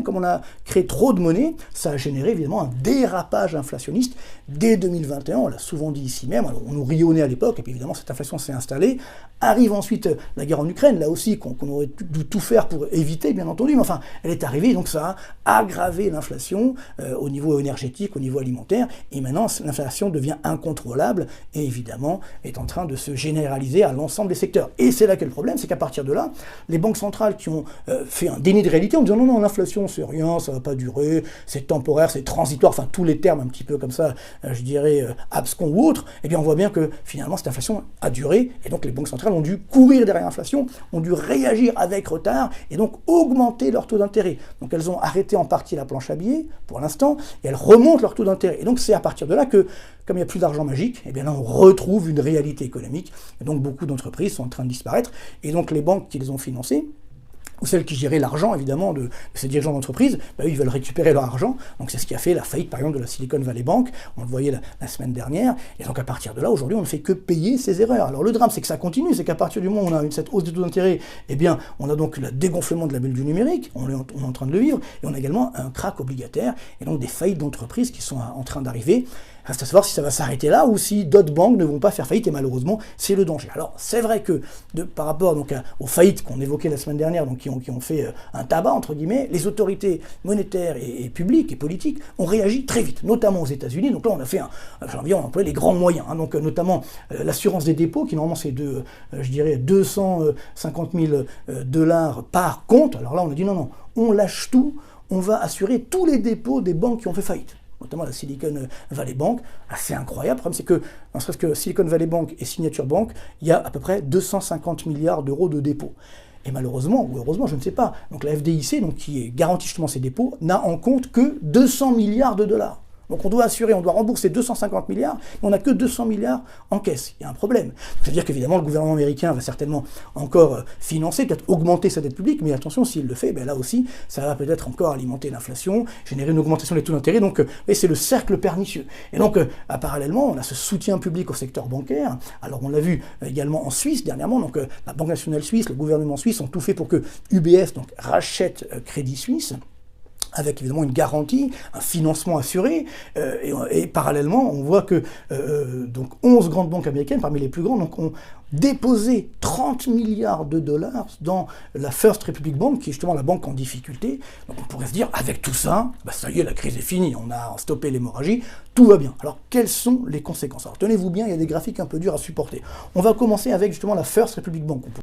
problème, comme on a créé trop de monnaie, ça a généré évidemment un dérapage inflationniste dès 2021, on l'a souvent dit ici même, alors on nous riait au nez à l'époque, et puis évidemment cette inflation s'est installée. Arrive ensuite la guerre en Ukraine, là aussi qu'on aurait dû tout faire pour éviter, bien entendu, mais enfin, elle est arrivée, donc ça a aggravé l'inflation au niveau énergétique, au niveau alimentaire, et maintenant l'inflation devient incontrôlable, et évidemment est en train de se généraliser à l'ensemble des secteurs. Et c'est là que le problème, c'est qu'à partir de là, les banques centrales qui ont fait un déni de réalité en disant non, non, l'inflation c'est rien, ça va pas durer, c'est temporaire, c'est transitoire, enfin tous les termes un petit peu comme ça, je dirais abscons ou autres, eh bien on voit bien que finalement cette inflation a duré, et donc les banques centrales ont dû courir derrière l'inflation, ont dû réagir avec retard, et donc augmenter leur taux d'intérêt. Donc elles ont arrêté en partie la planche à billets, pour l'instant, et elles remontent leur taux d'intérêt. Et donc c'est à partir de là que, comme il n'y a plus d'argent magique, eh bien là on retrouve une réalité économique, et donc beaucoup d'entreprises sont en train de disparaître, et donc les banques qui les ont financées, ou celles qui géraient l'argent, évidemment, de ces dirigeants d'entreprise, eux, ils veulent récupérer leur argent. Donc c'est ce qui a fait la faillite, par exemple, de la Silicon Valley Bank. On le voyait la semaine dernière. Et donc à partir de là, aujourd'hui, on ne fait que payer ces erreurs. Alors le drame, c'est que ça continue. C'est qu'à partir du moment où on a cette hausse des taux d'intérêt, eh bien, on a donc le dégonflement de la bulle du numérique. On est en train de le vivre. Et on a également un krach obligataire. Et donc des faillites d'entreprises qui sont en train d'arriver. Reste à savoir si ça va s'arrêter là ou si d'autres banques ne vont pas faire faillite, et malheureusement, c'est le danger. Alors, c'est vrai que par rapport donc, aux faillites qu'on évoquait la semaine dernière, donc qui ont fait un tabac, entre guillemets, les autorités monétaires et publiques et politiques ont réagi très vite, notamment aux États-Unis. Donc là, on a fait on a employé les grands moyens, hein, donc notamment l'assurance des dépôts, qui normalement c'est je dirais 250 000 $ par compte. Alors là, on a dit non, non, on lâche tout, on va assurer tous les dépôts des banques qui ont fait faillite, notamment la Silicon Valley Bank. Assez incroyable. Le problème, c'est que, ne serait-ce que Silicon Valley Bank et Signature Bank, il y a à peu près 250 milliards d'euros de dépôts. Et malheureusement, ou heureusement, je ne sais pas, donc la FDIC, donc, qui garantit justement ces dépôts, n'a en compte que 200 milliards de dollars. Donc on doit assurer, on doit rembourser 250 milliards, mais on n'a que 200 milliards en caisse. Il y a un problème. C'est-à-dire qu'évidemment, le gouvernement américain va certainement encore financer, peut-être augmenter sa dette publique, mais attention, s'il le fait, ben là aussi, ça va peut-être encore alimenter l'inflation, générer une augmentation des taux d'intérêt, donc c'est le cercle pernicieux. Et donc, parallèlement, on a ce soutien public au secteur bancaire. Alors on l'a vu également en Suisse dernièrement, donc la Banque nationale suisse, le gouvernement suisse ont tout fait pour que UBS donc, rachète Crédit Suisse, avec évidemment une garantie, un financement assuré, et parallèlement, on voit que donc 11 grandes banques américaines, parmi les plus grandes, donc, ont déposé 30 milliards de dollars dans la First Republic Bank, qui est justement la banque en difficulté. Donc on pourrait se dire, avec tout ça, bah ça y est, la crise est finie, on a stoppé l'hémorragie, tout va bien. Alors, quelles sont les conséquences? Alors, tenez-vous bien, il y a des graphiques un peu durs à supporter. On va commencer avec justement la First Republic Bank.